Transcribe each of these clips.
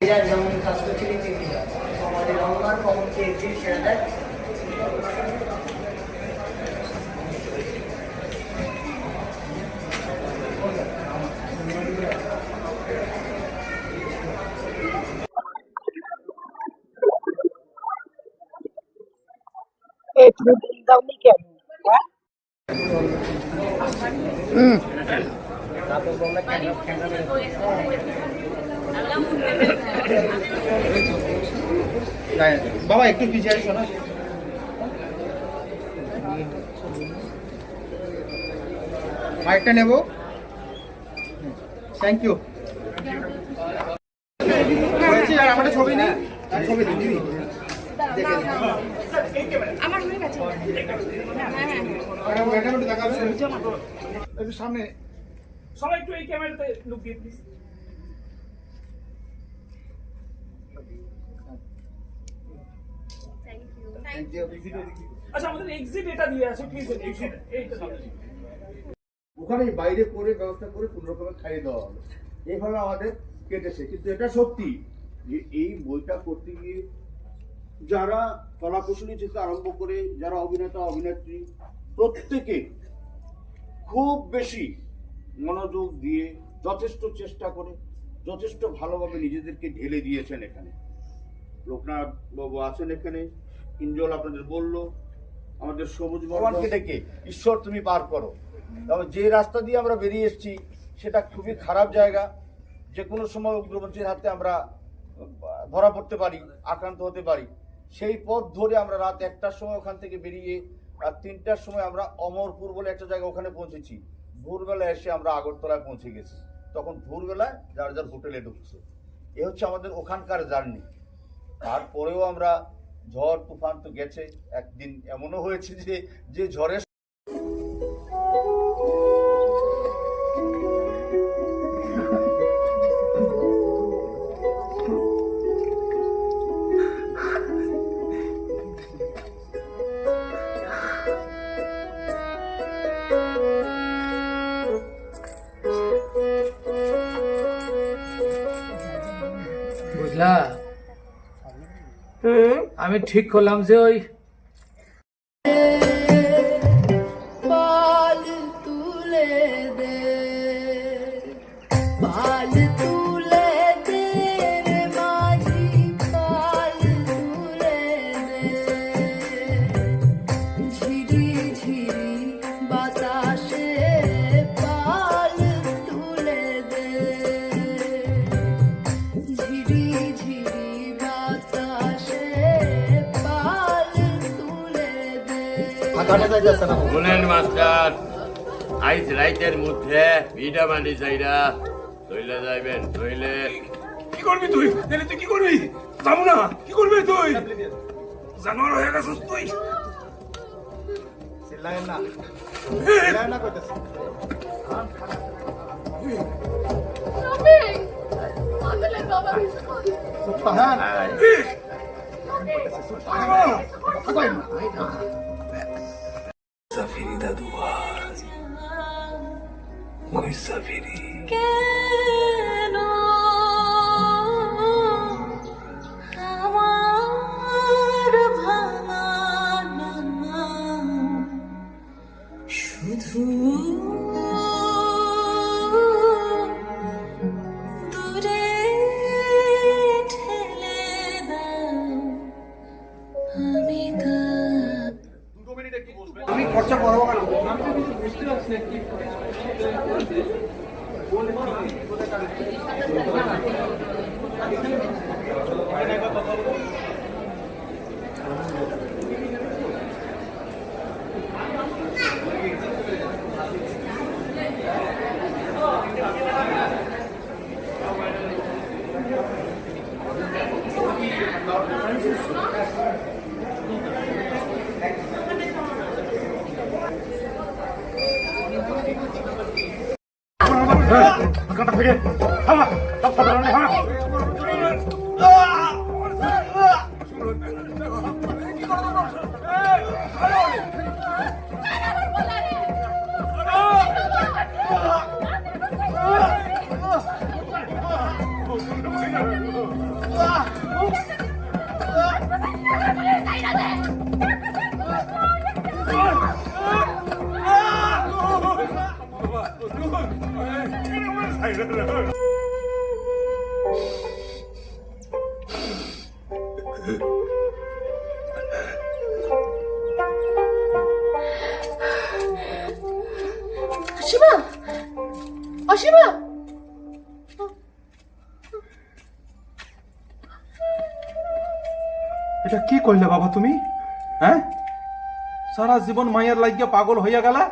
যেমন কাজ করছিলেন আমাদের রহমান কমনকে এক্সিট সেরা দেয়। তুমি বিল দাওনি কেন? বাবা একটু পিছিয়ে শোনা। মাইকটা নেব। Thank you. আর আমাদের ছবি নেই, ছবি দিবি। আমার হয়ে গেছে। একটু সামনে সবাই একটু এই ক্যামেরাতে লুক দিয়ে প্লিজ। আচ্ছা আমাদের এক্সিট এটা দিয়ে আছে প্লিজ, এক্সিট এইটা দিয়ে। ওখানে বাইরে করে ব্যবস্থা করে কোন রকমে খাইয়ে দেওয়া হবে, এইভাবে আমাদের কেটেছে। কিন্তু এটা সত্যি যে এই বইটা করতে গিয়ে যারা কলাকুশলী থেকে আরম্ভ করে যারা অভিনেতা অভিনেত্রী প্রত্যেকে খুব বেশি মনোযোগ দিয়ে যথেষ্ট চেষ্টা করে যথেষ্ট ভালোভাবে নিজেদেরকে ঢেলে দিয়েছেন। এখানে লোকনাথ বাবু আছেন, এখানে ইঞ্জল আপনাদের বললো, আমাদের সবুজ ভগবানকে ডেকে ঈশ্বর তুমি পার করো। তবে যে রাস্তা দিয়ে আমরা বেরিয়ে এসেছি সেটা খুবই খারাপ জায়গা, যে কোনো সময় উগ্রপন্থীর হাতে আমরা ধরা পড়তে পারি, আক্রান্ত হতে পারি। সেই পথ ধরে আমরা রাত 1টার সময় ওখান থেকে বেরিয়ে রাত 3টার সময় আমরা অমরপুর বলে একটা জায়গা ওখানে পৌঁছেছি। ভোরবেলা এসে আমরা আগরতলায় পৌঁছে গেছি। তখন ভোরবেলায় যার যার হোটেলে ঢুকছে। এ হচ্ছে আমাদের ওখানকার জার্নি। তারপরেও আমরা ঝড় তুফান তো গেছে, একদিন এমনও হয়েছে যে ঝড়ের বুঝলা, আমি ঠিক করলাম যে ওই পাল তুলে দে, পাল তুলে দে রে মাঝি, পাল তুলে দে। ঝিরি ঝিরি বাতাসে পাল তুলে দে, ঝিরি ঝিরি বাতাসে পাল তুলে দে। শুনেন মাস্টার, আইজ রাইতের মধ্যে ভিডা মানি যাইরা ধইলে যাইবেন। ধইলে কি করবি তুই? তাহলে তুই কি করবি? যাবো না। কি করবি তুই? জানোয়ার হয়ে গেছিস তুই। চিল্লায় না, চিল্লায় না কইতেছে। সাফিরি দাদু ওই সাফিরি কেন আমার ভাঙা ডানা শুধু দূরে ঠেলে দাও, আমি আমি খরচা করবো কেন? অসীমা, অসীমা, এটা কি কইলে বাবা তুমি? হ্যাঁ, সারা জীবন মায়ের লাগিয়া পাগল হইয়া গেলা।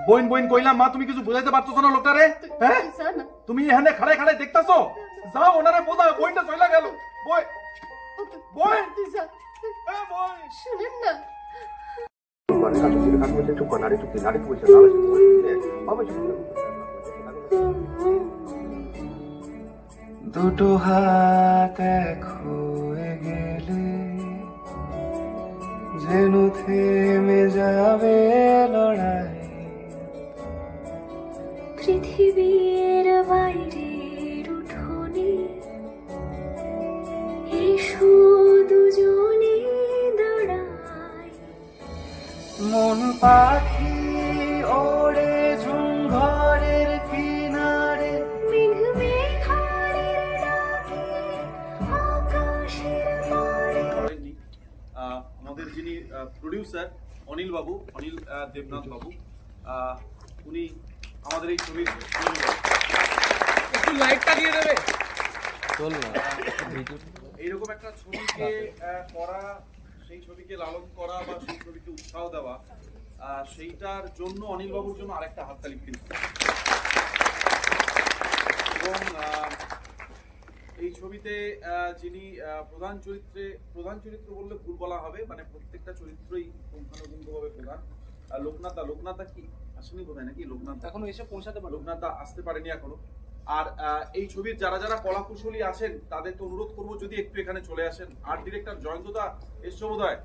বইন বইন কইলাম মা, তুমি কিছু বুঝাইতে পারছো না লোকটারে? হ্যাঁ, তুমি এখানে খাড়াই খাড়াই দেখতাছো? যাও ওনারে বোঝাও, বইনটা চইলা গেল। বই বই বই শুনেন না, দুটো হাত এক হয়ে গেলে যেন থেমে যাবে লড়াই। পৃথিবীর বাইরের উঠোনে এসো দুজনে দাঁড়াই। মন পাখি ওড়ে ঝুমঘরের কিনারে, মেঘ মেঘাড়ের ডাকে আকাশের পাড়ে। আমাদের যিনি প্রডিউসার অনিল বাবু, অনিল দেবনাথ বাবু, উনি আমাদের এই ছবির একটু লাইটটা দিয়ে দেবে। এইরকম একটা ছবিকে করা, সেই ছবিকে লালন করা বা সেই ছবিকে উৎসাহ দেওয়া, সেইটার জন্য অনিল বাবুর জন্য আরেকটা হাততালি প্লিজ। এবং এই ছবিতে যিনি প্রধান চরিত্র বললে ভুল বলা হবে, মানে প্রত্যেকটা চরিত্রই পুঙ্খানুপুঙ্খভাবে প্রধান। লোকনাথা কি আসেনি বোধহয়, নাকি লোকনাথ এখনো এসে পৌঁছাতে পারো? লোকনাথ আসতে পারেনি এখনো। আর এই ছবির যারা যারা কলা কুশলী আছেন তাদেরকে অনুরোধ করবো যদি একটু এখানে চলে আসেন। আর্ট ডিরেক্টর জয়ন্তদা এসছো বোধহয়।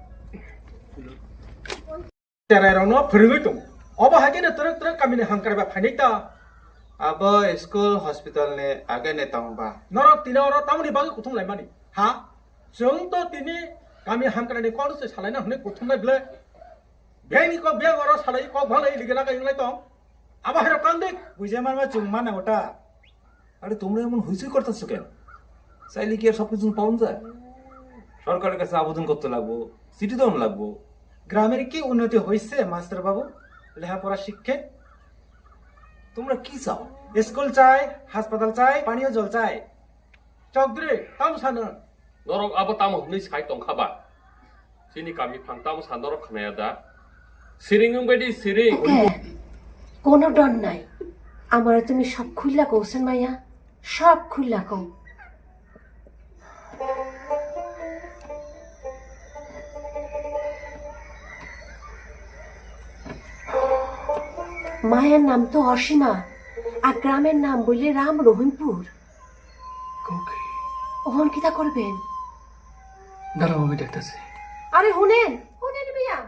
তেরাইরনো ফরিগই দं। अबा हागिने तरक तरक कामिने हांकारबा फानिता। अब स्कुल हस्पिटल ने आगे ने तांबा नर तिनावर तामनि बागै कुथुम लाइमानि हा जों तो तिनि गामि हांकारनि कोनसे सालायना हने कुथुम लाइब्ले बेनि को बेगर सालाय को भलै लिगेला गायलाय दं। आबा हेर कान्दे বুঝে মারবা চুম্মা না ওটা। আরে তোমরা এমন হুইসুই করতেছো কেন? চাইলে কি আর সবকিছু পাওয়া যায়? সরকারের কাছে আবেদন করতে লাগবো, চিঠি দেওয়া লাগবো। গ্রামের কি উন্নতি হইছে মাস্টার বাবু? লেখাপড়া শিক্ষে তোমরা কি চাও? স্কুল চাই, হাসপাতাল চাই, পানীয় জল চাই। চৌধুরী তাম সানো 너랑 아버 땀 없는 사이 똥카바 지니 감이 방땀 산도록 커내야다 সিরিং বেডি সিরিং কোনো ডর নাই। আমার তুমি সব খুললা কৌছেন মাইয়া, সব খুললা কও। মায়ের নাম তো অসীমা, আর গ্রামের নাম বললে রাম রহিমপুর। ওহন কিতা করবেন? দাঁড়াও আমি দেখতেছি। আরে শুনেন শুনেন মিয়া,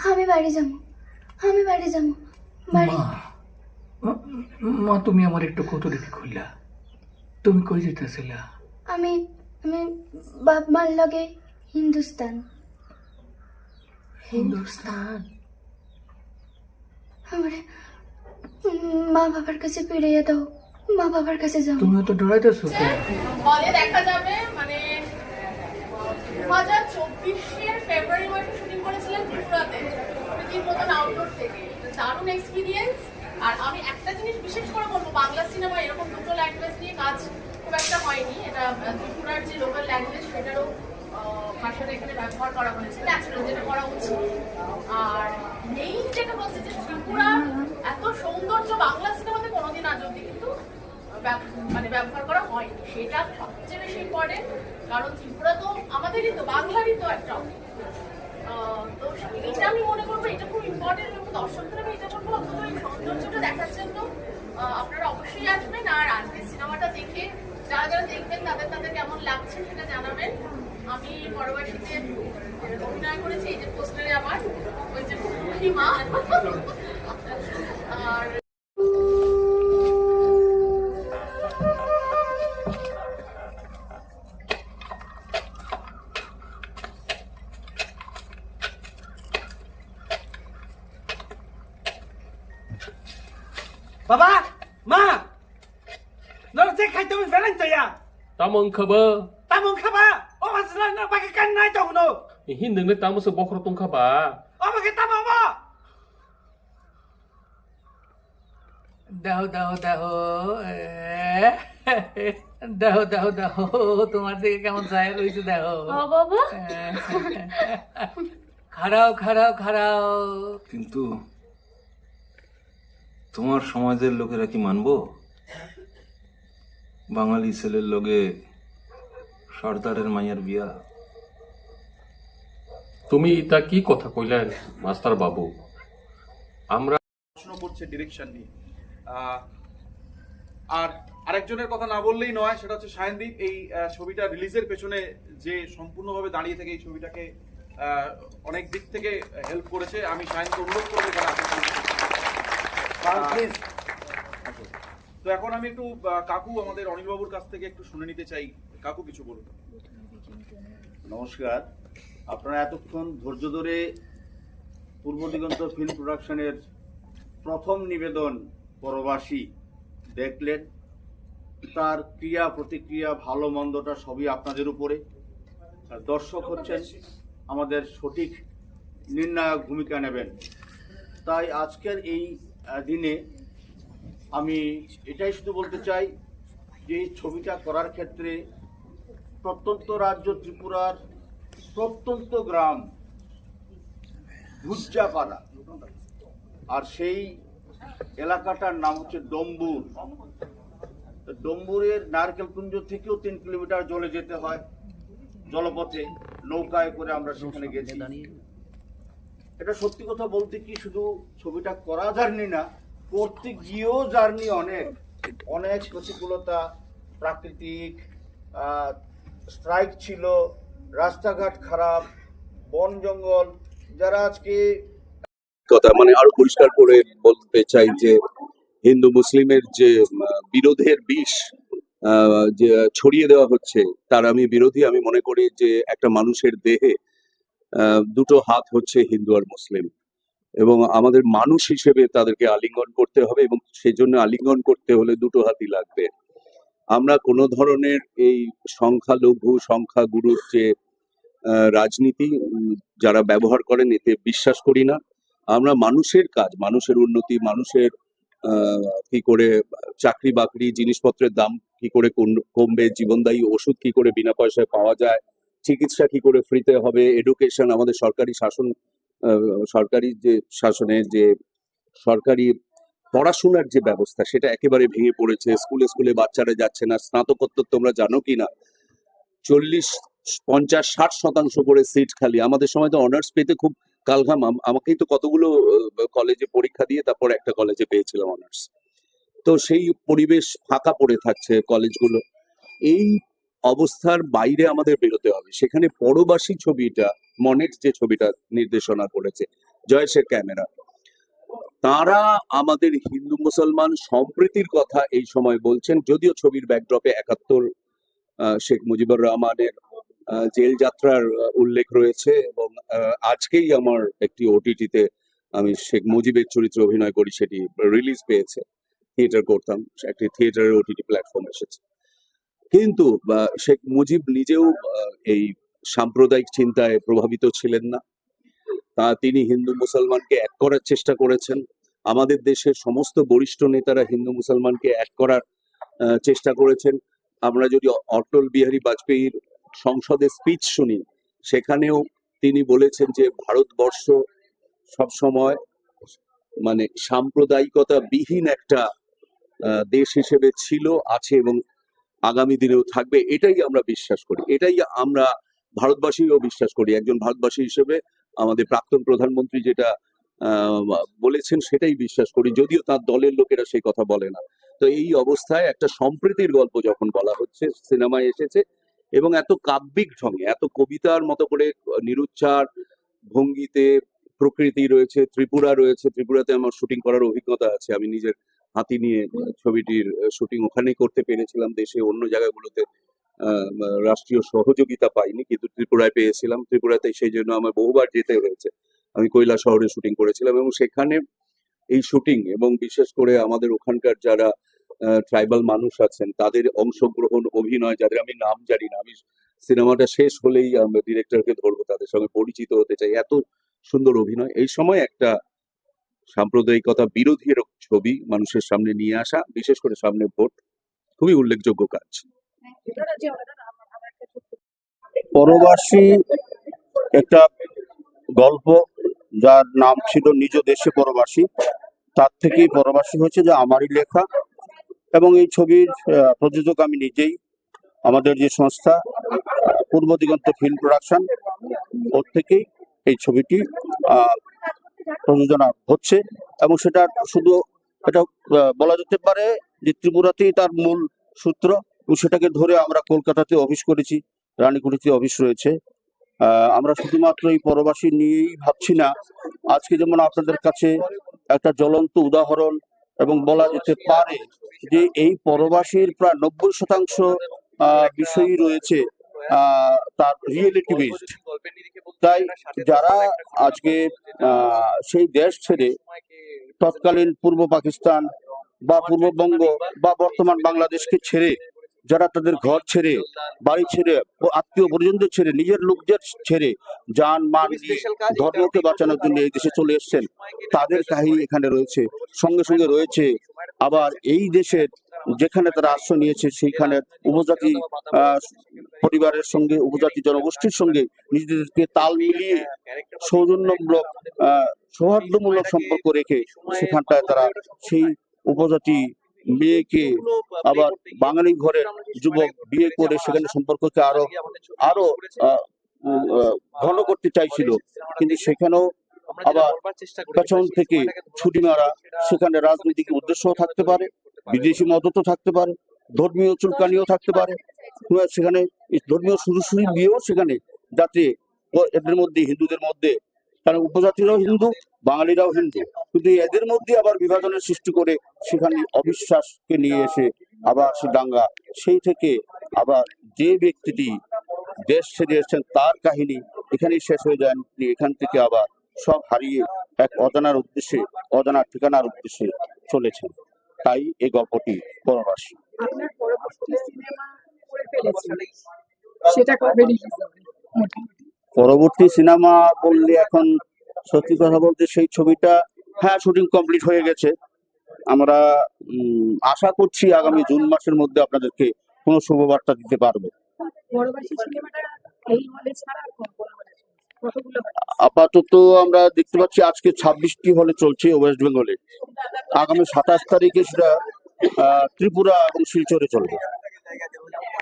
আমি বাড়ি যাবো, আমি বাড়ি যাবো, বাড়ি। মা তুমি আমার একটু কৌতূহলী খুললা, তুমি কই যেতেছিলা? আমি আমি বাপ মার লগে হিন্দুস্তান। হিন্দুস্তান? আমারে মা বাবার কাছে ফিরিয়ে দাও, মা বাবার কাছে যাও। তুমি তো ডরাইতেছো কেন? হলে দেখা যাবে, মানে 2024-এর ফেব্রুয়ারি মাসে শুটিং করেছিলেন ত্রিপুরাতে, প্রীতির মতন আউটডোর থেকে। দারুণ এক্সপিরিয়েন্স। আর আমি একটা জিনিস বিশেষ করে বলবো, বাংলা সিনেমা এরকম দুটো ল্যাঙ্গুয়েজ নিয়ে কাজ খুব একটা হয়নি। এটা ত্রিপুরার যে লোকাল ল্যাঙ্গুয়েজ সেটারও ভাষাটা এখানে ব্যবহার করা হয়েছে, ন্যাচারাল, যেটা করা উচিত। আর মেইন যেটা হচ্ছে যে ত্রিপুরার এত সৌন্দর্য বাংলা সিনেমাতে কোনোদিন আজ অব্দি কিন্তু মানে ব্যবহার করা হয়নি, সেটা সবচেয়ে বেশি ইম্পর্টেন্ট। কারণ ত্রিপুরা তো আমাদেরই তো, বাংলারই তো একটা। তো এইটা আমি মনে করবো এটা খুব ইম্পর্টেন্ট, এবং দর্শকদের আমি এটা বলবো অন্তত এই সৌন্দর্যটা দেখার জন্য আপনারা অবশ্যই আসবেন। আর আজকে সিনেমাটা দেখে যারা যারা দেখবেন তাদের কেমন লাগছে সেটা জানাবেন। আমি পরবর্তীতে অভিনয় করেছি, এই যে পোস্টারে আমার ওই যে মা। আর বাবা মা নর যে খাইতে আমি বেলান চাইয়া Tamo ang kaba. তামুন খাবা ও মাসলা না বাকি কান নাই তো হুনো Hindi na tamo sa bokro tong kaba. ও বাকি তামা বা দাও দাও দাও দাও দাও দাও তোমার দিকে কেমন চায় রয়েছে দেখো বাবা খারাও খারাও খারাও কিন্তু তোমার সমাজের লোকেরা কি মানবো বাঙালি ছেলের লগে সর্দারের মাইয়ার বিয়া? তুমি তা কি কথা কইলেন মাস্টার বাবু? আমরা প্রশ্ন করছে ডিরেকশন নিয়ে আর আরেকজনের কথা না বললেই নয়, সেটা হচ্ছে সায়নদীপ। এই ছবিটা রিলিজের পেছনে যে সম্পূর্ণভাবে দাঁড়িয়ে থেকে এই ছবিটাকে অনেক দিক থেকে হেল্প করেছে। আমি সায়নকে অনুরোধ করবো যারা তো এখন আমি একটু কাকু আমাদের অনিলবাবুর কাছ থেকে একটু শুনে নিতে চাই। কাকু কিছু বলুন। নমস্কার। আপনারা এতক্ষণ ধৈর্য ধরে পূর্ব দিগন্ত ফিল্ম প্রোডাকশনের প্রথম নিবেদন পরবাসী দেখলেন। তার ক্রিয়া প্রতিক্রিয়া ভালো মন্দটা সবই আপনাদের উপরে। আর দর্শক হচ্ছেন আমাদের সঠিক নির্ণায়ক ভূমিকা নেবেন। তাই আজকের এই দিনে আমি এটাই শুধু বলতে চাই যে এই ছবিটা করার ক্ষেত্রে প্রত্যন্ত রাজ্য ত্রিপুরার প্রত্যন্ত গ্রাম ভুজ্জাপাড়া, আর সেই এলাকাটার নাম হচ্ছে ডম্বুর। ডম্বুরের নারকেলকুঞ্জ থেকেও 3 কিলোমিটার জলে যেতে হয় জলপথে, নৌকায় করে আমরা সেখানে গেছি। এটা সত্যি কথা বলতে কি শুধু ছবিটা করা জার্নি না, করতে গিয়েও জার্নি অনেক অনেক প্রতিকূলতা, প্রাকৃতিক স্ট্রাইক ছিল, রাস্তাঘাট খারাপ, বন জঙ্গল। যারা আজকে কথা মানে আরো পরিষ্কার করে বলতে চাই যে হিন্দু মুসলিমের যে বিরোধের বিষ যে ছড়িয়ে দেওয়া হচ্ছে তার আমি বিরোধী। আমি মনে করি যে একটা মানুষের দেহে দুটো হাত হচ্ছে হিন্দু আর মুসলিম, এবং আমাদের মানুষ হিসেবে তাদেরকে আলিঙ্গন করতে হবে, এবং সেজন্য আলিঙ্গন করতে হলে দুটো হাতই লাগবে। আমরা কোনো ধরনের এই সংখ্যালঘু সংখ্যাগুরুর যে রাজনীতি যারা ব্যবহার করেন এতে বিশ্বাস করি না। আমরা মানুষের কাজ, মানুষের উন্নতি, মানুষের কি করে চাকরি বাকরি, জিনিসপত্রের দাম কি করে কমবে, জীবনদায়ী ওষুধ কি করে বিনা পয়সায় পাওয়া যায়, চিকিৎসা কি করে ফ্রিতে হবে, এডুকেশন, আমাদের সরকারি শাসন, সরকারি যে শাসনের যে সরকারি পড়াশোনার যে ব্যবস্থা সেটা একেবারে ভেঙে পড়েছে। স্কুলে স্কুলে বাচ্চারা যাচ্ছে না। স্নাতকোত্তর তোমরা জানো কি না 40, 50, 60% করে সিট খালি। আমাদের সময় তো অনার্স পেতে খুব কালঘাম। আমাকেই তো কতগুলো কলেজে পরীক্ষা দিয়ে তারপর একটা কলেজে পেয়েছিলাম অনার্স। তো সেই পরিবেশ ফাঁকা পড়ে থাকছে কলেজগুলো। এই অবস্থার বাইরে আমাদের বেরোতে হবে। সেখানে পরবাসী ছবিটা, মনেট যে ছবিটা নির্দেশনা করেছে জয়েশের ক্যামেরা, তারা আমাদের হিন্দু মুসলমান সম্প্রীতির কথা এই সময় বলছেন। যদিও ছবির ব্যাকড্রপে 71 শেখ মুজিবুর রহমানের জেল যাত্রার উল্লেখ রয়েছে, এবং আজকেই আমার একটি ওটিটিতে আমি শেখ মুজিবের চরিত্রে অভিনয় করি, সেটি রিলিজ পেয়েছে। থিয়েটার করতাম, একটি থিয়েটারের ওটিটি প্ল্যাটফর্ম এসেছে। কিন্তু শেখ মুজিব নিজেও এই সাম্প্রদায়িক চিন্তায় প্রভাবিত ছিলেন না। তিনি হিন্দু মুসলমানকে এক করার চেষ্টা করেছেন। আমাদের দেশের সমস্ত বরিষ্ঠ নেতারা হিন্দু মুসলমানকে এক করার চেষ্টা করেছেন। আমরা যদি অটল বিহারী বাজপেয়ীর সংসদে স্পিচ শুনি, সেখানেও তিনি বলেছেন যে ভারতবর্ষ সবসময় মানে সাম্প্রদায়িকতা বিহীন একটা দেশ হিসেবে ছিল, আছে এবং আগামী দিনেও থাকবে। এটাই আমরা বিশ্বাস করি, এটাই আমরা ভারতবাসীও বিশ্বাস করি। একজন ভারতবাসী হিসেবে আমাদের প্রাক্তন প্রধানমন্ত্রী যেটা বলেছেন সেটাই বিশ্বাস করি, যদিও তার দলের লোকেরা সেই কথা বলে না। তো এই অবস্থায় একটা সম্প্রীতির গল্প যখন বলা হচ্ছে, সিনেমায় এসেছে, এবং এত কাব্যিক ঢঙে, এত কবিতার মতো করে নিরুচ্চার ভঙ্গিতে প্রকৃতি রয়েছে, ত্রিপুরা রয়েছে। ত্রিপুরাতে আমার শুটিং করার অভিজ্ঞতা আছে। আমি নিজের হাতি নিয়ে ছবিটির শুটিং ওখানেই করতে পেরেছিলাম। দেশে অন্য জায়গাগুলোতে রাষ্ট্রীয় সহযোগিতা পাইনি, কিন্তু ত্রিপুরায় পেয়েছিলাম। ত্রিপুরাতে সেই জন্য আমার বহুবার যেতে হয়েছে। আমি কৈলা শহরে শুটিং করেছিলাম, এবং সেখানে এই শুটিং এবং বিশেষ করে আমাদের ওখানকার যারা ট্রাইবাল মানুষ আছেন তাদের অংশগ্রহণ, অভিনয়, যাদের আমি নাম জানি না, আমি সিনেমাটা শেষ হলেই আমরা ডিরেক্টরকে ধরবো, তাদের সঙ্গে পরিচিত হতে চাই। এত সুন্দর অভিনয়। এই সময় একটা সাম্প্রদায়িকতা বিরোধী এরকম ছবি মানুষের সামনে নিয়ে আসা, বিশেষ করে সামনে ভোট, খুবই উল্লেখযোগ্য কাজ। পরবাসী একটা গল্প যার নাম ছিল নিজ দেশে পরবাসী, তার থেকেই পরবাসী হয়েছে, যে আমারই লেখা। এবং এই ছবির প্রযোজক আমি নিজেই। আমাদের যে সংস্থা পূর্ব দিগন্ত ফিল্ম প্রোডাকশন, ওর থেকেই এই ছবিটি প্রযোজনা হচ্ছে। এবং সেটা শুধু এটা বলা যেতে পারে যে ত্রিপুরাতেই তার মূল সূত্র, এবং সেটাকে ধরে আমরা কলকাতাতে অফিস করেছি, রানীকুঠিতে অফিস রয়েছে। আমরা শুধুমাত্র এই পরবাসী নিয়েই ভাবছি না। আজকে যেমন আপনাদের কাছে একটা জ্বলন্ত উদাহরণ এবং বলা যেতে পারে যে এই পরবাসীর প্রায় 90% বিষয়ই রয়েছে তার রিয়েলিটি বেসড। তাই যারা আজকে সেই দেশ ছেড়ে তৎকালীন পূর্ব পাকিস্তান বা পূর্ববঙ্গ বা বর্তমান বাংলাদেশকে ছেড়ে, যারা তাদের ঘর ছেড়ে, বাড়ি ছেড়ে, আত্মীয় পরিজনদের ছেড়ে, নিজের লোকদের ছেড়ে জান মান দিয়ে ধর্মকে বাঁচানোর জন্য এই দেশে চলে এসেছেন, তাদের কাহিনী এখানে রয়েছে। সঙ্গে সঙ্গে রয়েছে আবার এই দেশের যেখানে তারা আশ্রয় নিয়েছে সেইখানে উপজাতি পরিবারের সঙ্গে, উপজাতি জনগোষ্ঠীর সঙ্গে নিজেদেরকে তাল মিলিয়ে সৌজন্যমূলক সৌহার্দ্যমূলক সম্পর্ক রেখে সেখানটায় তারা সেই উপজাতি মেয়েকে আবার বাঙালি ঘরের যুবক বিয়ে করে সেখানে সম্পর্ককে আরো ঘন করতে চাইছিল। কিন্তু সেখানেও আবার পেছন থেকে ছুটি মারা, সেখানে রাজনৈতিক উদ্দেশ্য থাকতে পারে, বিদেশি মদতও থাকতে পারে, ধর্মীয় চুলকানিও থাকতে পারে। সেখানে ধর্মীয় সুরসুরি দিয়েও সেখানে, যাতে এদের মধ্যে, হিন্দুদের মধ্যে, কারণ উপজাতিরাও হিন্দু, বাঙালিরাও হিন্দু, কিন্তু এদের মধ্যে আবার বিভাজনের সৃষ্টি করে সেখানে অবিশ্বাসকে নিয়ে এসে আবার সে দাঙ্গা। সেই থেকে আবার যে ব্যক্তিটি দেশ ছেড়ে এসেছেন তার কাহিনী এখানেই শেষ হয়ে যায়। এখান থেকে আবার সব হারিয়ে এক অজানার উদ্দেশ্যে, অজানা ঠিকানার উদ্দেশ্যে চলেছেন। তাই এই গল্পটি পরবাসী। পরবর্তী সিনেমা বললে এখন সত্যি কথা বলতে সেই ছবিটা, হ্যাঁ, শুটিং কমপ্লিট হয়ে গেছে। আমরা আশা করছি আগামী জুন মাসের মধ্যে আপনাদেরকে কোনো শুভবার্তা দিতে পারবো। আপাতত আমরা দেখতে পাচ্ছি আজকে 26টি হলে চলছে ওয়েস্ট বেঙ্গলে। আগামী 27 তারিখে সেটা ত্রিপুরা এবং শিলচরে চলবে।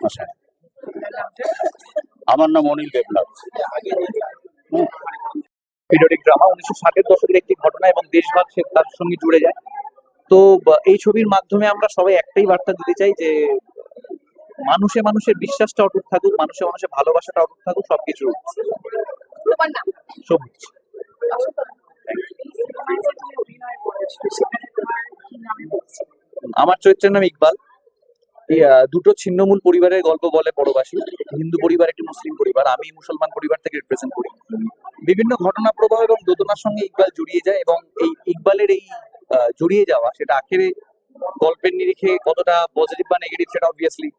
আচ্ছা, আমার নাম অনিল দেবনাথ। পিরিয়ডিক ড্রামা 1960-এর দশকের একটি ঘটনা এবং দেশভাগ তার সঙ্গে জুড়ে যায়। তো এই ছবির মাধ্যমে আমরা সবাই একটাই বার্তা দিতে চাই যে মানুষে মানুষের বিশ্বাসটা অটুট থাকুক, মানুষে মানুষের ভালোবাসাটা অটুট থাকুক, সবকিছু সবুজ। আমার চরিত্রের নাম ইকবাল। দুটো ছিন্নমূল পরিবারের গল্প বলে পরবাসী। হিন্দু পরিবার, একটি মুসলিম পরিবার। আমি মুসলমান পরিবার থেকে রিপ্রেজেন্ট করি। বিভিন্ন ঘটনা প্রবাহ এবং দোদনার সঙ্গে ইকবাল জড়িয়ে যায় এবং এই ইকবালের এই জড়িয়ে যাওয়া সেটা আখেরে গল্পের নিরিখে কতটা পজিটিভ বা নেগেটিভ সেটা অবভিয়াসলি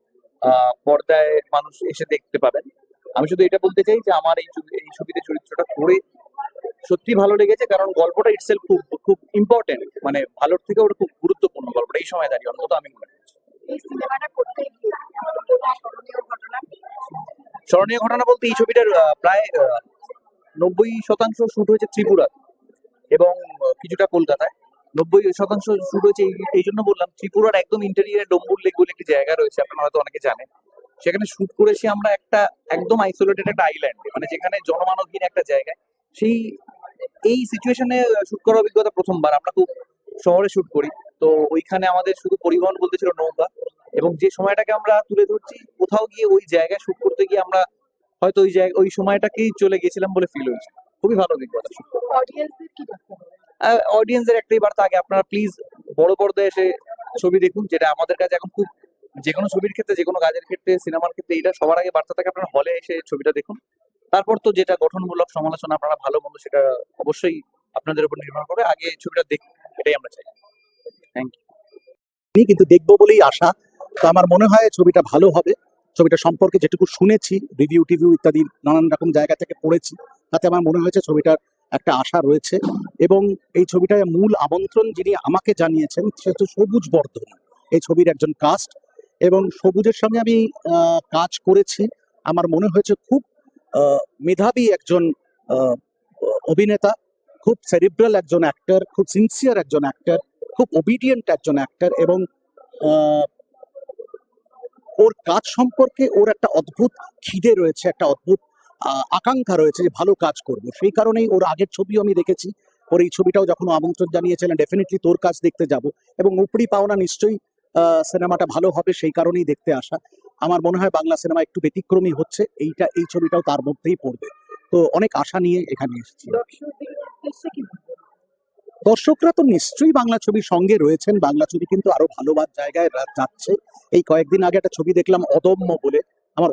পর্দায় মানুষ এসে দেখতে পাবেন। আমি শুধু এটা বলতে চাই যে আমার এই ছবিতে চরিত্রটা করে সত্যি ভালো লেগেছে, কারণ গল্পটা ইটসেলফ খুব ইম্পর্টেন্ট, মানে ভালোর থেকে ওটা খুব গুরুত্বপূর্ণ গল্পটা এই সময় দাঁড়িয়ে, অন্তত আমি মনে করছি। স্মরণীয় ঘটনা বলতে এই ছবিটার প্রায় 90% শুট হয়েছে ত্রিপুরা এবং কিছুটা কলকাতায়। 90% শুট হয়েছে এই জন্য বললাম, ত্রিপুরার একদম ইন্টেরিয়ারে ডম্বুর লেক বলে একটি জায়গা রয়েছে, আপনারা হয়তো অনেকে জানেন। সেখানে শুট করেছি আমরা একটা একদম আইসোলেটেড একটা আইল্যান্ডে, মানে যেখানে জনমানবহীন একটা জায়গায়। এই সিচুয়েশনে শুট করার অভিজ্ঞতা প্রথমবার। আমরা খুব শহরে শুট করি, তো ওইখানে আমাদের শুধু পরিবহন বলতে ছিল নৌকা, এবং যে সময়টাকে আমরা তুলে ধরছি কোথাও গিয়ে ওই জায়গায় শুট করতে গিয়ে আমরা হয়তো ওই সময়টাকেই চলে গেছিলাম বলে ফিল হয়েছে। খুবই ভালো অভিজ্ঞতা। অডিয়েন্সের একটাই বার্তা, আগে আপনারা প্লিজ বড় পর্দায় এসে ছবি দেখুন, যেটা আমাদের কাছে এখন খুব, যে কোনো ছবির ক্ষেত্রে, যে কোনো কাজের ক্ষেত্রে, সিনেমার ক্ষেত্রে এটা সবার আগে বার্তা থাকে। আপনারা হলে এসে ছবিটা দেখুন, তারপর তো যেটা গঠনমূলক সমালোচনা আপনারা ভালো মন্দ সেটা অবশ্যই আপনাদের উপর নির্ভর করে। আগে ছবিটা এটাই আমরা চাই। Thank you. কিন্তু দেখবো বলেই আশা। তো আমার মনে হয় ছবিটা ভালো হবে। ছবিটা সম্পর্কে যেটুকু শুনেছি, রিভিউ টিভিউ ইত্যাদি নানান রকম জায়গা থেকে পড়েছি, তাতে আমার মনে হয়েছে ছবিটার একটা আশা রয়েছে। এবং এই ছবিটায় মূল আমন্ত্রণ যিনি আমাকে জানিয়েছেন সে হচ্ছে সবুজ বর্ধন, এই ছবির একজন কাস্ট। এবং সবুজের সঙ্গে আমি কাজ করেছি। আমার মনে হয়েছে খুব মেধাবী একজন অভিনেতা, খুব সেরিব্রাল একজন অ্যাক্টর, খুব সিনসিয়ার একজন অ্যাক্টর, খুব ওবিডিয়েন্ট একজন অ্যাক্টর। এবং ওর কাজ সম্পর্কে ওর একটা অদ্ভুত খিদে রয়েছে, একটা অদ্ভুত আকাঙ্ক্ষা রয়েছে যে ভালো কাজ করব। সেই কারণেই ওর আগের ছবিও আমি দেখেছি। ওর এই ছবিটাও যখন আমন্ত্রণ জানিয়েছিলেন ডেফিনেটলি তোর কাজ দেখতে যাব, এবং উপরি পাওনা নিশ্চয়ই সিনেমাটা ভালো হবে, সেই কারণেই দেখতে আসা। আমার মনে হয় বাংলা সিনেমা একটু ব্যতিক্রমী হচ্ছে, এই ছবিটাও তার মধ্যেই পড়বে। তো অনেক আশা নিয়ে এখানে এসেছি। দর্শকরা তো নিশ্চয়ই বাংলা ছবির সঙ্গে রয়েছেন। বাংলা ছবি কিন্তু আরো ভালো জায়গায় যাচ্ছে। এই কয়েকদিন আগে একটা ছবি দেখলাম অদম্য বলে, আমার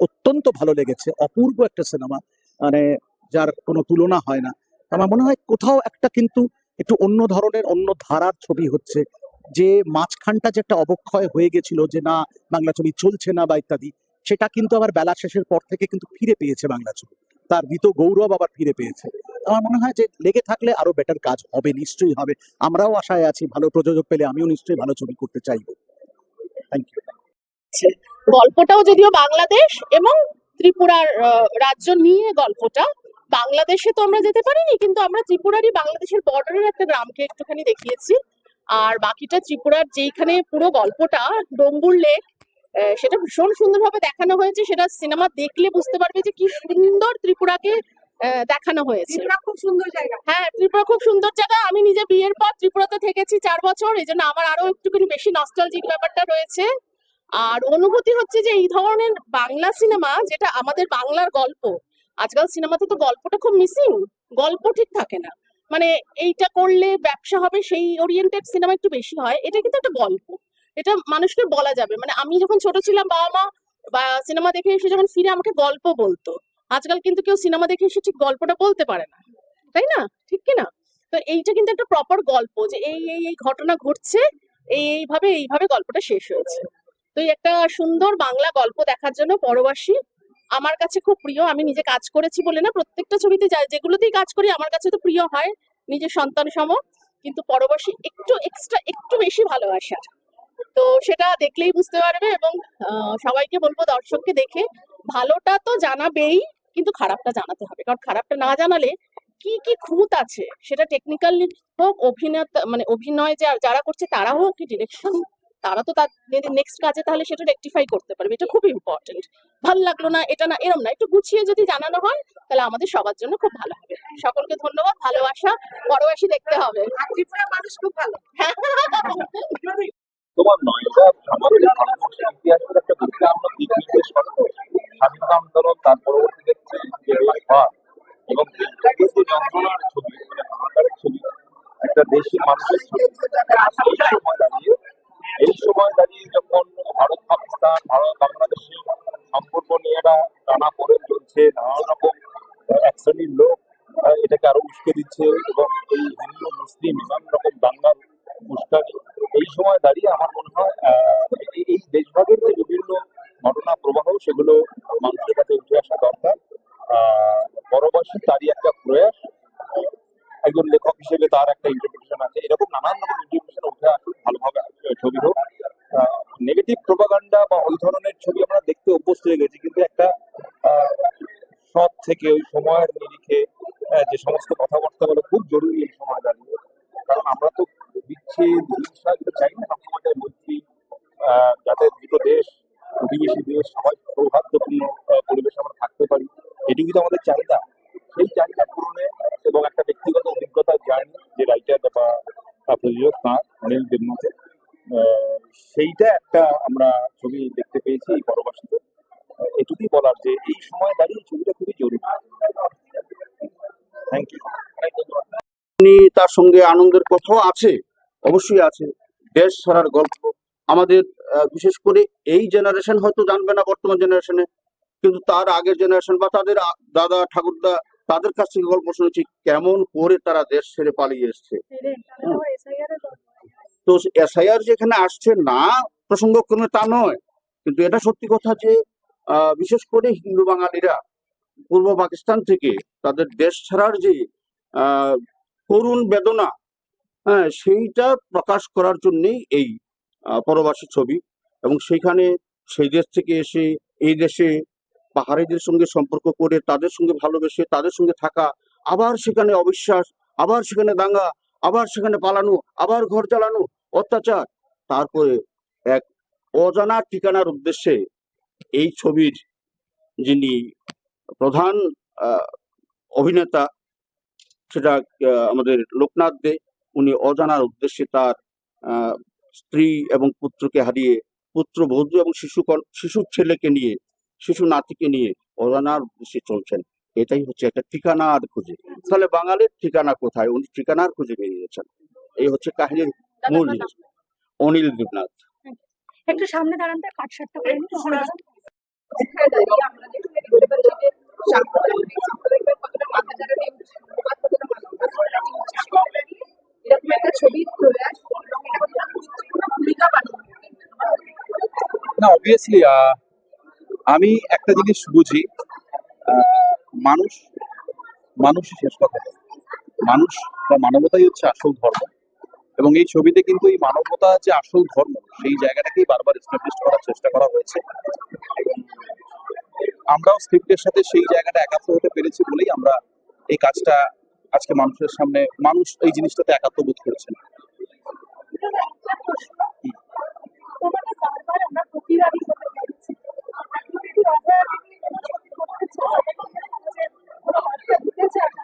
অত্যন্ত ভালো লেগেছে। অপূর্ব একটা সিনেমা, মানে যার কোনো তুলনা হয় না। আমার মনে হয় কোথাও একটা কিন্তু একটু অন্য ধরনের, অন্য ধারার ছবি হচ্ছে। যে মাঝখানটা যে একটা অবক্ষয় হয়ে গেছিল যে না বাংলা ছবি চলছে না বা ইত্যাদি, সেটা কিন্তু আবার বেলা শেষের পর থেকে কিন্তু ফিরে পেয়েছে বাংলা ছবি, তার মৃত গৌরব আবার ফিরে পেয়েছে। আমার মনে হয় যে লেগে থাকলে আরো বেটার কাজ হবে, নিশ্চয়ই হবে। আমরাও আশায় আছি, ভালো প্রযোজক পেলে আমিও নিশ্চয়ই ভালো ছবি করতে চাইবো। Thank you. গল্পটাও যদিও বাংলাদেশ এবং ত্রিপুরার রাজ্য নিয়ে গল্পটা। বাংলাদেশে তো আমরা যেতে পারিনি, কিন্তু আমরা ত্রিপুরারই বাংলাদেশের বর্ডারের একটা গ্রামকে একটুখানি দেখিয়েছি। আর বাকিটা ত্রিপুরার যেখানে পুরো গল্পটা ডোম্বুর লেক, সেটা ভীষণ সুন্দরভাবে দেখানো হয়েছে। সেটা সিনেমা দেখলে বুঝতে পারবে যে কি সুন্দর ত্রিপুরাকে দেখানো হয়েছে। ত্রিপুরা খুব সুন্দর জায়গা। হ্যাঁ, ত্রিপুরা খুব সুন্দর জায়গা। আমি নিজে বিয়ের পর ত্রিপুরাতে থেকেছি 4 বছর, এই জন্য আমার আরো একটুখানি বেশি নস্টালজিক ব্যাপারটা রয়েছে। আর অনুভূতি হচ্ছে যে এই ধরনের বাংলা সিনেমা, যেটা আমাদের বাংলার গল্প, আজকাল সিনেমাতে তো গল্পটা খুব মিসিং, গল্প ঠিক থাকে না। মানে এইটা করলে ব্যবসা হবে সেই ওরিয়েন্টেড সিনেমা একটু বেশি হয়। এটা কিন্তু একটা গল্প, এটা মানুষকে বলা যাবে। মানে আমি যখন ছোট ছিলাম, বাবা মা বা সিনেমা দেখে এসে যখন ফিরে আমাকে গল্প বলতো। আজকাল কিন্তু কেউ সিনেমা দেখে এসে ঠিক গল্পটা বলতে পারে না, তাই না? ঠিক কিনা? তো এইটা কিন্তু একটা প্রপার গল্প, যে এই ঘটনা ঘটছে, এইভাবে গল্পটা শেষ হয়েছে। তো এই একটা সুন্দর বাংলা গল্প দেখার জন্য পরবাসী আমার কাছে খুব প্রিয়। আমি নিজে কাজ করেছি বলে না, প্রত্যেকটা ছবিতে যেগুলোতেই কাজ করি আমার কাছে তো প্রিয় হয়, নিজের সন্তান সম। কিন্তু পরবাসী একটু এক্সট্রা, একটু বেশি ভালোবাসার। তো সেটা দেখলেই বুঝতে পারবে। এবং সবাইকে বলবো, দর্শককে দেখে ভালোটা তো জানাবেই, কিন্তু খারাপটা জানাতে হবে। কারণ খারাপটা না জানালে কি কি খুঁত আছে, সেটা টেকনিক্যালি হোক, অভিনেতা মানে অভিনয় যারা করছে তারা হোক, কি ডিরেকশন, তারা তো তার নেক্সট কাজে তাহলে সেটা রেকটিফাই করতে পারবে। এটা খুব ইম্পর্টেন্ট। ভালো লাগলো না, এটা না, এরম না, একটু গুছিয়ে যদি জানানো হয় তাহলে আমাদের সবার জন্য খুব ভালো হবে। সকলকে ধন্যবাদ, ভালোবাসা, পরবাসী দেখতে হবে। ত্রিপুরা মানুষ খুব ভালো। তোমার নয়, এটা আমাদের ভারতবর্ষের ইতিহাসের একটা গভীর আমরা দিক নির্দেশ করে। স্বাধীনতা আন্দোলন, তার পরবর্তীতে যে ভাগ এবং দেশটাকে যে যন্ত্রণার ছবি, মানে হাহাকারের ছবি, একটা দেশের মানুষের ছবি। এই সময় দাঁড়িয়ে যখন ভারত পাকিস্তান, ভারত বাংলাদেশের সম্পর্ক নিয়ে টানা পড়ে চলছে, নানান রকম এক শ্রেণীর লোক এটাকে আরো উস্কে দিচ্ছে, এবং এই হিন্দু মুসলিম নানান রকম দাঙ্গার উস্কানি, এই সময় দাঁড়িয়ে আমার মনে হয় এই দেশভাগের যে বিভিন্ন ঘটনা প্রবাহ, সেগুলো মানুষের কাছে উঠে আসা দরকার। পরবাসী তারই একটা প্রয়াস। একজন লেখক হিসেবে তার একটা ইন্টারপ্রিটেশন আছে। এরকম নানান রকম ইন্টারপ্রিটেশন উঠে আসুক, ভালোভাবে ছবি হোক। নেগেটিভ প্রোপাগান্ডা বা ওই ধরনের ছবি আমরা দেখতে অভ্যস্ত হয়ে গেছি, কিন্তু একটা সৎ থেকে ওই সময়ের নিরিখে যে সমস্ত কথাবার্তা বলে খুব জরুরি এই সময় দাঁড়িয়ে। কারণ আমরা তো বিচ্ছেদ, হিংসা চাই না, সবসময় চাই মৈত্রী, যাতে দুটো দেশ, প্রতিবেশী দেশ, সবাই সৌহার্দ্যপূর্ণ পরিবেশ আমরা থাকতে পারি। এটুকুই তো আমাদের চাহিদা। সেই চাহিদা পূরণে এবং একটা ব্যক্তিগত অভিজ্ঞতার জার্নি যে রাইটার বা প্রযোজক তাঁর অনিল দেবনাথের, সেইটা একটা আমরা ছবি দেখতে পেয়েছি এই পরবাসীতে। এটুকুই বলার যে এই সময় দাঁড়িয়ে ছবিটা খুবই জরুরি। Thank you. তার সঙ্গে আনন্দের কথাও আছে, অবশ্যই আছে। দেশ ছাড়ার গল্প আমাদের বিশেষ করে এই জেনারেশন হয়তো জানবে না বর্তমান জেনারেশনে, কিন্তু তার আগের জেনারেশন বা তাদের দাদা ঠাকুরদা তাদের কাছ থেকে গল্প শুনেছি কেমন করে তারা দেশ ছেড়ে পালিয়ে এসছে। তো এসআইআর যেখানে আসছে না প্রসঙ্গক্রমে তা নয়, কিন্তু এটা সত্যি কথা যে বিশেষ করে হিন্দু বাঙালিরা পূর্ব পাকিস্তান থেকে তাদের দেশ ছাড়ার যে করুণ বেদনা, হ্যাঁ, সেইটা প্রকাশ করার জন্যই এই পরবাসী ছবি। এবং সেইখানে সেই দেশ থেকে এসে এই দেশে পাহাড়িদের সঙ্গে সম্পর্ক করে তাদের সঙ্গে ভালোবেসে তাদের সঙ্গে থাকা, আবার সেখানে অবিশ্বাস, আবার সেখানে দাঙ্গা, আবার সেখানে পালানো, আবার ঘর চালানো, অত্যাচার, তারপরে এক অজানা ঠিকানার উদ্দেশ্যে এই ছবির যিনি প্রধান অভিনেতা সেটা আমাদের লোকনাথ দে, উনি অজানার উদ্দেশ্যে তার স্ত্রী এবং পুত্রকে হারিয়ে পুত্রবধূ এবং শিশু ছেলেকে নিয়ে, শিশু নাতিকে নিয়ে অজানার উদ্দেশ্যে চলছেন। এটাই হচ্ছে একটা ঠিকানার খুঁজে। তাহলে বাঙালির ঠিকানা কোথায়, উনি ঠিকানার খুঁজে বেরিয়েছেন। এই হচ্ছে কাহিনীর মূল জিনিস। অনিল দেবনাথ। একটু সামনে দাঁড়ান তো, কাট শার্টটা পরে নিন। না, অবভিয়াসলি আমি একটা জিনিস বুঝি, মানুষ মানুষই শেষ কথা, মানুষ বা মানবতাই হচ্ছে আসল ধর্ম। এবং এই ছবিতে কিন্তু এই মানবতা যে আসল ধর্ম সেই জায়গাটাকেই বারবার এস্টাবলিশ করার চেষ্টা করা হয়েছে। আমরাও স্ক্রিপ্টের সাথে সেই জায়গাটা একাত্ম হতে পেরেছি বলেই আমরা এই কাজটা আজকে মানুষের সামনে, মানুষ এই জিনিসটাতে একাত্ম বোধ করেছেন।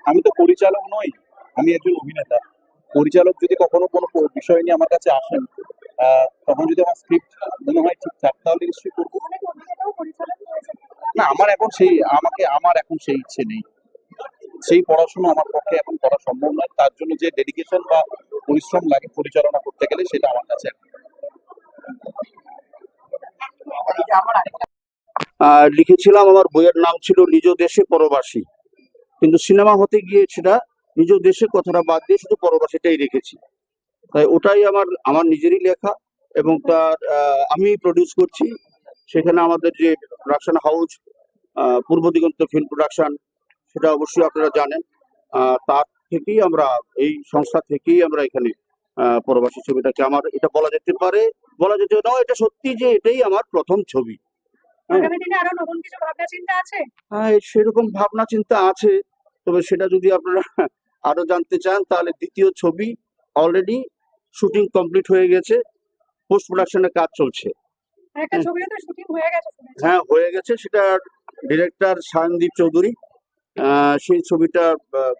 আমি তো পরিচালক নই, আমি একজন অভিনেতা। পরিচালক যদি কখনো কোনো বিষয় নিয়ে আমার কাছে আসেন, তখন যদি আমার স্ক্রিপ্ট মনে হয় ঠিকঠাক, তাহলে নিশ্চয়ই করবো। না, আমার এখন সেই ইচ্ছে নেই, সেই পড়াশোনা আমার পক্ষে এখন করা সম্ভব নয়। তার জন্য যে ডেডিকেশন বা পরিশ্রম লাগে পরিচালনা করতে গেলে, সেটা আমার কাছে লিখেছিলাম, আমার বইয়ের নাম ছিল নিজ দেশে পরবাসী, কিন্তু সিনেমা হতে গিয়ে সেটা নিজ দেশে কথাটা বাদ দিয়ে শুধু পরবাসীটাই রেখেছি। তাই ওটাই আমার নিজেরই লেখা এবং তার আমি প্রডিউস করছি। সেখানে আমাদের যে প্রোডাকশন হাউস পূর্ব দিগন্ত ফিল্ম প্রোডাকশন, সেটা অবশ্যই আপনারা জানেন। তার থেকেই আমরা, এই সংস্থা থেকেই আমরা এখানে পরবাসী ছবিটাকে, আমার এটা বলা যেতে পারে, বলা যেতে না, এটা সত্যি যে এটাই আমার প্রথম ছবি। হ্যাঁ, সেরকম ভাবনা চিন্তা আছে, তবে সেটা যদি আপনারা আরো জানতে চান তাহলে দ্বিতীয় ছবি অলরেডি শুটিং কমপ্লিট হয়ে গেছে, পোস্ট প্রোডাকশনের কাজ চলছে। হ্যাঁ, হয়ে গেছে, সেটা ডিরেক্টর সায়নদীপ চৌধুরী, সেই ছবিটা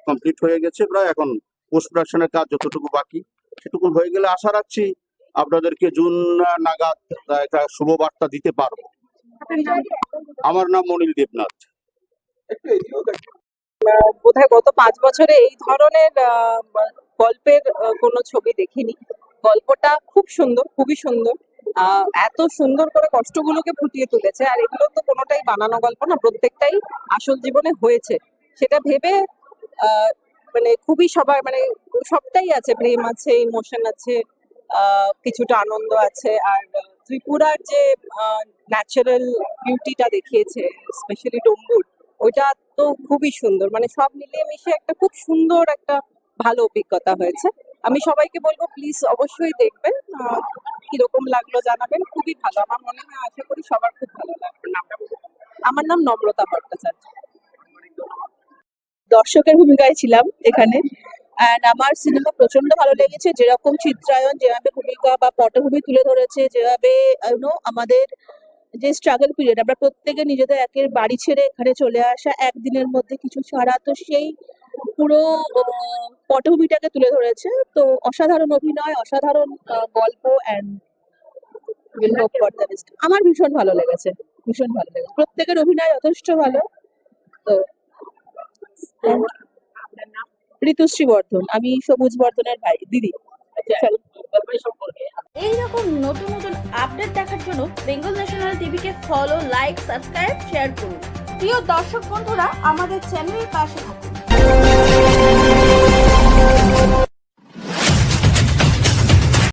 কমপ্লিট হয়ে গেছে প্রায়। এখন পোস্ট প্রোডাকশনের কাজ যতটুকু বাকি সেটুকু হয়ে গেলে আশা রাখছি আপনাদেরকে জুন নাগাদ একটা শুভ বার্তা দিতে পারবো। আমার নাম অনিল দেবনাথ। বোধহয় গত 5 বছরে এই ধরনের গল্পের কোনো ছবি দেখিনি। গল্পটা খুব সুন্দর, খুবই সুন্দর, এত সুন্দর করে কষ্টগুলোকে ফুটিয়ে তুলেছে। আর এগুলো তো কোনোটাই বানানো গল্প না, প্রত্যেকটাই আসল জীবনে হয়েছে। সেটা ভেবে মানে খুবই সবটাই আছে, প্রেম আছে, ইমোশন আছে, কিছুটা আনন্দ আছে। আর ত্রিপুরার যে ন্যাচারাল বিউটিটা দেখিয়েছে, স্পেশালি ডোমগুড়, ওইটা তো খুবই সুন্দর। মানে সব মিলিয়ে মিশে একটা খুব সুন্দর একটা ভালো অভিজ্ঞতা হয়েছে। আমি সবাইকে বলবো প্লিজ অবশ্যই দেখবেন, কিরকম লাগলো জানাবেন। খুবই ভালো, আমার মনে হয়, আশা করি সবার খুব ভালো লাগবে। আমার নাম নম্রতা ভট্টাচার্য। দর্শকের ভূমিকায় ছিলাম এখানে, অ্যান্ড আমার সিনেমা প্রচন্ড ভালো লেগেছে। যেরকম চিত্রায়ন, যেভাবে ভূমিকা বা পটভূমি তুলে ধরেছে, যেভাবে আমাদের যে স্ট্রাগল পিরিয়ড, আমরা প্রত্যেকে নিজেদের একের বাড়ি ছেড়ে এখানে চলে আসা, একদিনের মধ্যে কিছু ছাড়া, তো সেই পুরো পটভূমিটাকে তুলে ধরেছে। তো অসাধারণ অভিনয়, অসাধারণ গল্প, and will hope for the best. আমার ভীষণ ভালো লেগেছে, ভীষণ ভালো লেগেছে, প্রত্যেকের অভিনয় যথেষ্ট ভালো। তো ঋতুশ্রী বর্ধন, আমি সবুজ বর্ধনের ভাই দিদি। এইরকম নতুন নতুন আপডেট দেখার জন্য বেঙ্গল ন্যাশনাল টিভিকে ফলো, লাইক, সাবস্ক্রাইব, শেয়ার করুন। প্রিয় দর্শক বন্ধুরা, আমাদের চ্যানেলের পাশে থাকুন।